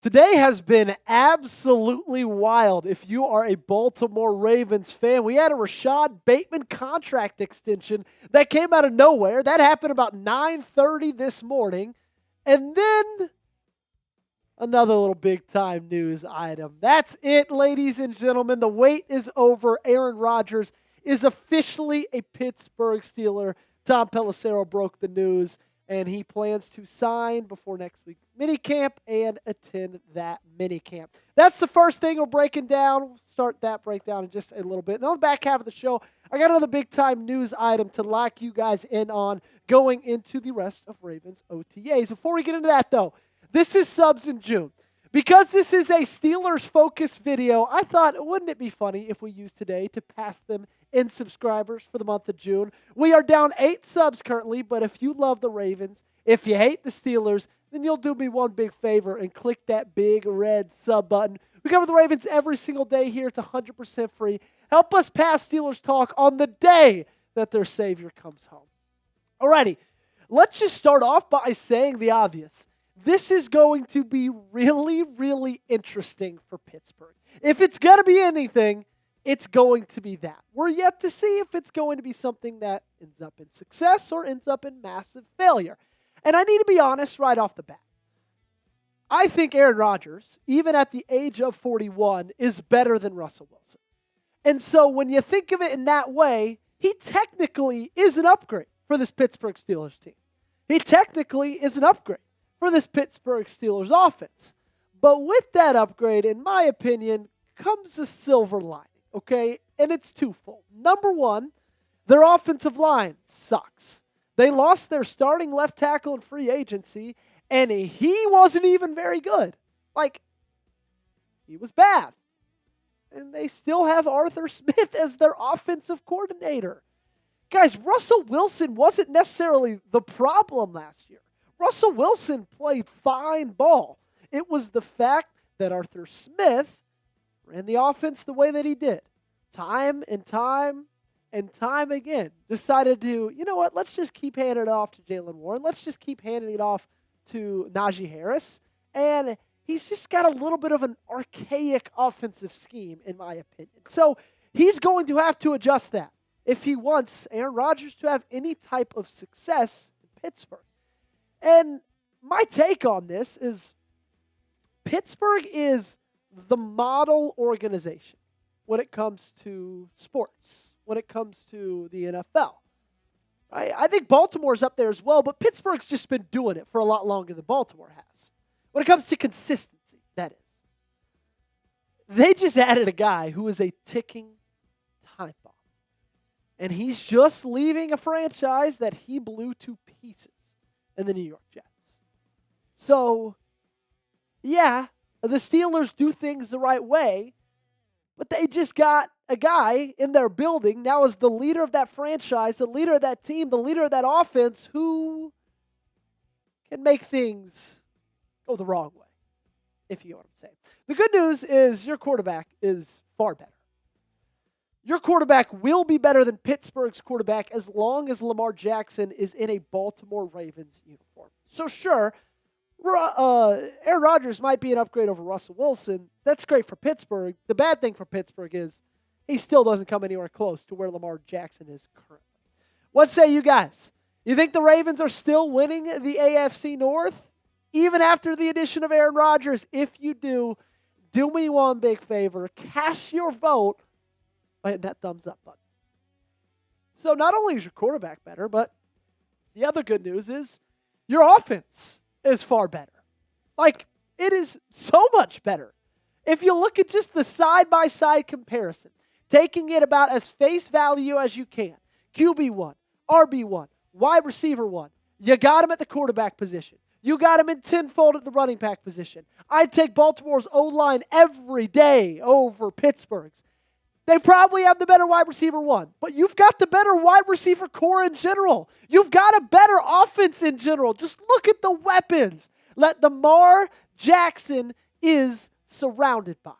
Today has been absolutely wild if you are a Baltimore Ravens fan. We had a Rashad Bateman contract extension that came out of nowhere. That happened about 9:30 this morning. And then another little big-time news item. That's it, ladies and gentlemen. The wait is over. Aaron Rodgers is officially a Pittsburgh Steeler. Tom Pelissero broke the news, and he plans to sign before next week's minicamp and attend that minicamp. That's the first thing we're breaking down. We'll start that breakdown in just a little bit. And on the back half of the show, I got another big-time news item to lock you guys in on going into the rest of Ravens OTAs. Before we get into that, though, this is Subs in June. Because this is a Steelers-focused video, I thought, wouldn't it be funny if we used today to pass them in subscribers for the month of June? We are down 8 subs currently, but if you love the Ravens, if you hate the Steelers, then you'll do me one big favor and click that big red sub button. We cover the Ravens every single day here. It's 100% free. Help us pass Steelers talk on the day that their savior comes home. Alrighty, let's just start off by saying the obvious. This is going to be really, really interesting for Pittsburgh. If it's going to be anything, it's going to be that. We're yet to see if it's going to be something that ends up in success or ends up in massive failure. And I need to be honest right off the bat. I think Aaron Rodgers, even at the age of 41, is better than Russell Wilson. And so when you think of it in that way, he technically is an upgrade for this Pittsburgh Steelers team. He technically is an upgrade for this Pittsburgh Steelers offense. But with that upgrade, in my opinion, comes a silver lining, okay? And it's twofold. Number one, their offensive line sucks. They lost their starting left tackle in free agency, and he wasn't even very good. Like, he was bad. And they still have Arthur Smith as their offensive coordinator. Guys, Russell Wilson wasn't necessarily the problem last year. Russell Wilson played fine ball. It was the fact that Arthur Smith ran the offense the way that he did. Time and time again. Decided to, you know what, let's just keep handing it off to Jaylen Warren. Let's just keep handing it off to Najee Harris. And he's just got a little bit of an archaic offensive scheme, in my opinion. So he's going to have to adjust that if he wants Aaron Rodgers to have any type of success in Pittsburgh. And my take on this is Pittsburgh is the model organization when it comes to sports, when it comes to the NFL. Right? I think Baltimore's up there as well, but Pittsburgh's just been doing it for a lot longer than Baltimore has. When it comes to consistency, that is. They just added a guy who is a ticking time bomb. And he's just leaving a franchise that he blew to pieces in the New York Jets. So, yeah, the Steelers do things the right way, but they just got a guy in their building now as the leader of that franchise, the leader of that team, the leader of that offense who can make things go the wrong way, if you know what I'm saying. The good news is your quarterback is far better. Your quarterback will be better than Pittsburgh's quarterback as long as Lamar Jackson is in a Baltimore Ravens uniform. So sure, Aaron Rodgers might be an upgrade over Russell Wilson. That's great for Pittsburgh. The bad thing for Pittsburgh is he still doesn't come anywhere close to where Lamar Jackson is currently. What say you guys? You think the Ravens are still winning the AFC North even after the addition of Aaron Rodgers? If you do me one big favor. Cast your vote by hitting that thumbs up button. So not only is your quarterback better, but the other good news is your offense is far better. Like, it is so much better. If you look at just the side-by-side comparison, taking it about as face value as you can, QB1, RB1, wide receiver 1, you got him at the quarterback position. You got him in tenfold at the running back position. I'd take Baltimore's O-line every day over Pittsburgh's. They probably have the better wide receiver 1, but you've got the better wide receiver core in general. You've got a better offense in general. Just look at the weapons that Lamar Jackson is surrounded by.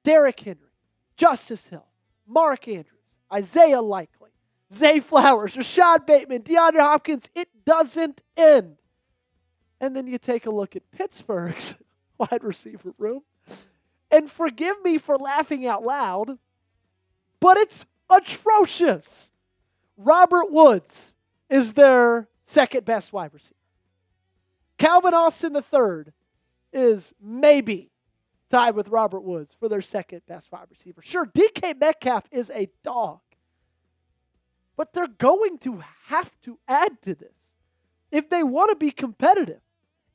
Derrick Henry, Justice Hill, Mark Andrews, Isaiah Likely, Zay Flowers, Rashad Bateman, DeAndre Hopkins. It doesn't end. And then you take a look at Pittsburgh's wide receiver room. And forgive me for laughing out loud, but it's atrocious. Robert Woods is their second best wide receiver. Calvin Austin III is maybe tied with Robert Woods for their second best wide receiver. Sure, DK Metcalf is a dog, but they're going to have to add to this if they want to be competitive,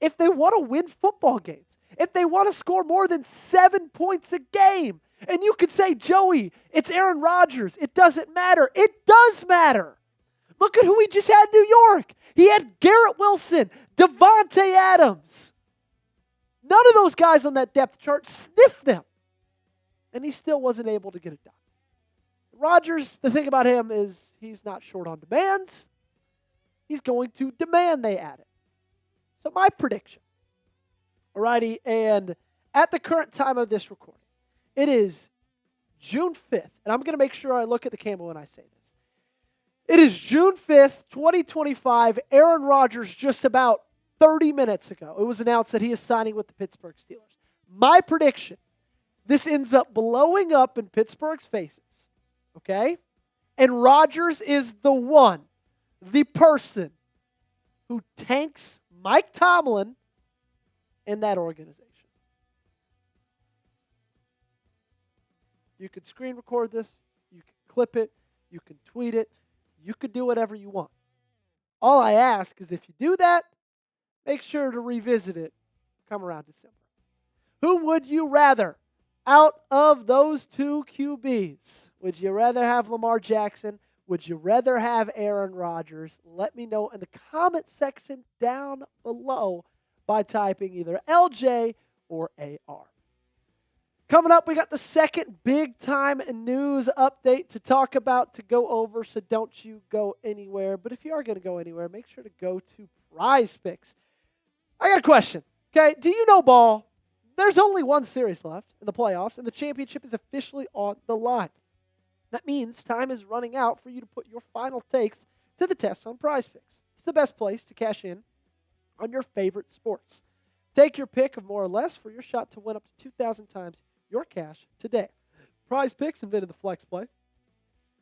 if they want to win football games, if they want to score more than 7 points a game. And you could say, Joey, it's Aaron Rodgers. It doesn't matter. It does matter. Look at who he just had in New York. He had Garrett Wilson, Devontae Adams. None of those guys on that depth chart sniffed them. And he still wasn't able to get it done. Rodgers, the thing about him is he's not short on demands. He's going to demand they add it. So my prediction, alrighty, and at the current time of this recording, it is June 5th, and I'm going to make sure I look at the camera when I say this. It is June 5th, 2025. Aaron Rodgers, just about 30 minutes ago, it was announced that he is signing with the Pittsburgh Steelers. My prediction, this ends up blowing up in Pittsburgh's faces, okay? And Rodgers is the person who tanks Mike Tomlin in that organization. You could screen record this. You can clip it. You can tweet it. You could do whatever you want. All I ask is if you do that, make sure to revisit it come around December. Who would you rather out of those two QBs? Would you rather have Lamar Jackson? Would you rather have Aaron Rodgers? Let me know in the comment section down below by typing either LJ or AR. Coming up, we got the second big-time news update to talk about, to go over, so don't you go anywhere. But if you are going to go anywhere, make sure to go to Prize Picks. I got a question, okay? Do you know ball? There's only one series left in the playoffs, and the championship is officially on the line. That means time is running out for you to put your final takes to the test on Prize Picks. It's the best place to cash in on your favorite sports. Take your pick of more or less for your shot to win up to 2,000 times your cash today. Prize Picks invented the flex play,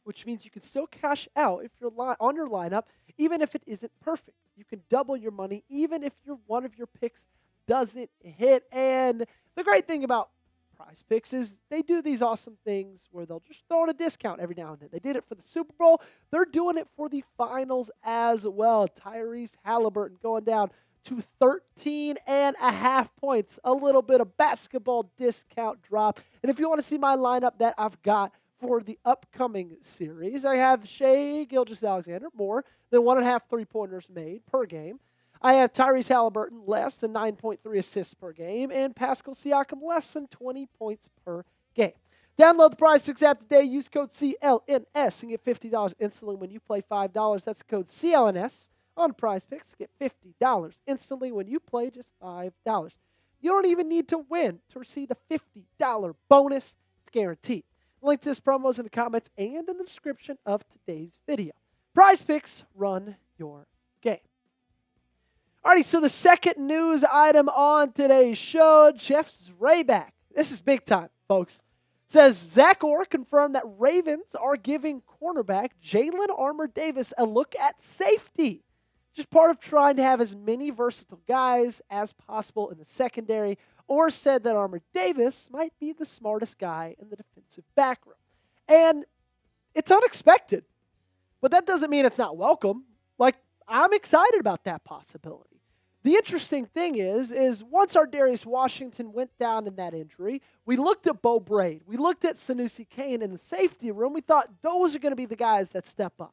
which means you can still cash out if you're on your lineup, even if it isn't perfect. You can double your money even if one of your picks doesn't hit. And the great thing about Prize Picks is they do these awesome things where they'll just throw in a discount every now and then. They did it for the Super Bowl. They're doing it for the finals as well. Tyrese Halliburton going down to 13.5 points. A little bit of basketball discount drop. And if you want to see my lineup that I've got for the upcoming series, I have Shai Gilgeous-Alexander, more than 1.5 three-pointers made per game. I have Tyrese Halliburton, less than 9.3 assists per game, and Pascal Siakam, less than 20 points per game. Download the Prize Picks app today. Use code CLNS and get $50 instantly when you play $5. That's the code CLNS on Prize Picks. Get $50 instantly when you play just $5. You don't even need to win to receive the $50 bonus. It's guaranteed. The link to this promo is in the comments and in the description of today's video. Prize Picks, run your game. Alrighty, so the second news item on today's show, Jeff's Rayback. This is big time, folks. Says Zach Orr confirmed that Ravens are giving cornerback Jalen Armour-Davis a look at safety. Just part of trying to have as many versatile guys as possible in the secondary. Orr said that Armour-Davis might be the smartest guy in the defensive back room. And it's unexpected, but that doesn't mean it's not welcome. Like, I'm excited about that possibility. The interesting thing is once our Darius Washington went down in that injury, we looked at Bo Braid. We looked at Sanusi Kane in the safety room. We thought those are going to be the guys that step up.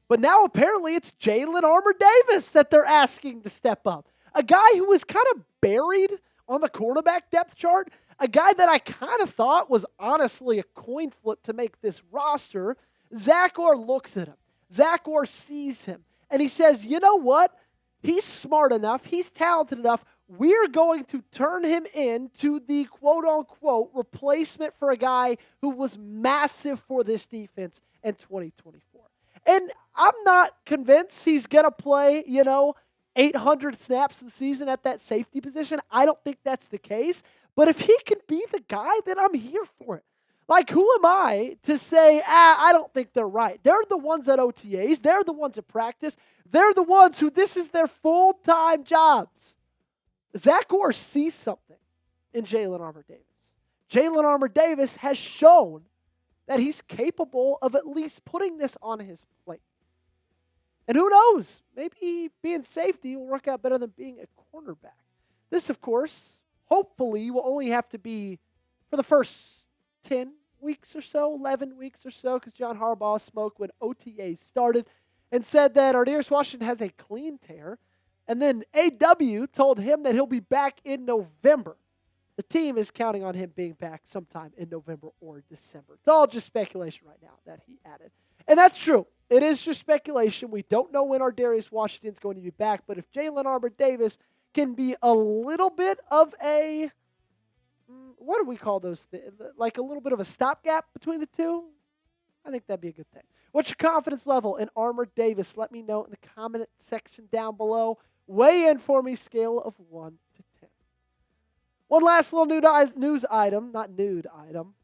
But now apparently it's Jalen Armour-Davis that they're asking to step up. A guy who was kind of buried on the cornerback depth chart. A guy that I kind of thought was honestly a coin flip to make this roster. Zach Orr looks at him. Zach Orr sees him. And he says, you know what? He's smart enough. He's talented enough. We're going to turn him into the quote-unquote replacement for a guy who was massive for this defense in 2024. And I'm not convinced he's going to play, 800 snaps in the season at that safety position. I don't think that's the case. But if he can be the guy, then I'm here for it. Like, who am I to say, I don't think they're right? They're the ones at OTAs. They're the ones at practice. They're the ones who this is their full-time jobs. Zach Orr sees something in Jalen Armour-Davis. Jalen Armour-Davis has shown that he's capable of at least putting this on his plate. And who knows? Maybe being safety will work out better than being a cornerback. This, of course, hopefully will only have to be for the first 10 weeks or so, 11 weeks or so, because John Harbaugh smoked when OTA started and said that Ar'Darius Washington has a clean tear. And then AW told him that he'll be back in November. The team is counting on him being back sometime in November or December. It's all just speculation right now that he added. And that's true. It is just speculation. We don't know when Ar'Darius Washington's going to be back. But if Jalen Armour-Davis can be a little bit of a, what do we call those things? Like a little bit of a stopgap between the two, I think that'd be a good thing. What's your confidence level in Armour-Davis? Let me know in the comment section down below. Weigh in for me, scale of 1 to 10. One last little news item, not nude item,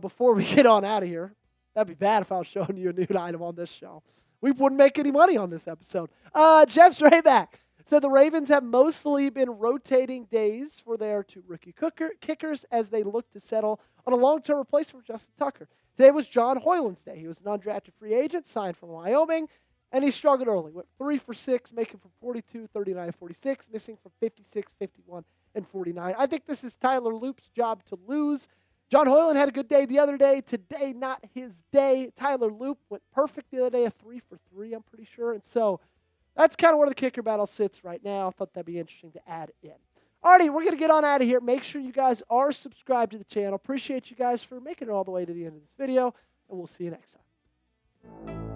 before we get on out of here. That'd be bad if I was showing you a nude item on this show. We wouldn't make any money on this episode. Jeff Strayback said the Ravens have mostly been rotating days for their two rookie kickers as they look to settle on a long-term replacement for Justin Tucker. Today was John Hoyland's day. He was an undrafted free agent, signed from Wyoming, and he struggled early. Went 3 for 6, making from 42, 39, 46, missing from 56, 51, and 49. I think this is Tyler Loop's job to lose. John Hoyland had a good day the other day. Today, not his day. Tyler Loop went perfect the other day, a 3 for 3, I'm pretty sure. And so that's kind of where the kicker battle sits right now. I thought that'd be interesting to add in. Alrighty, we're going to get on out of here. Make sure you guys are subscribed to the channel. Appreciate you guys for making it all the way to the end of this video, and we'll see you next time.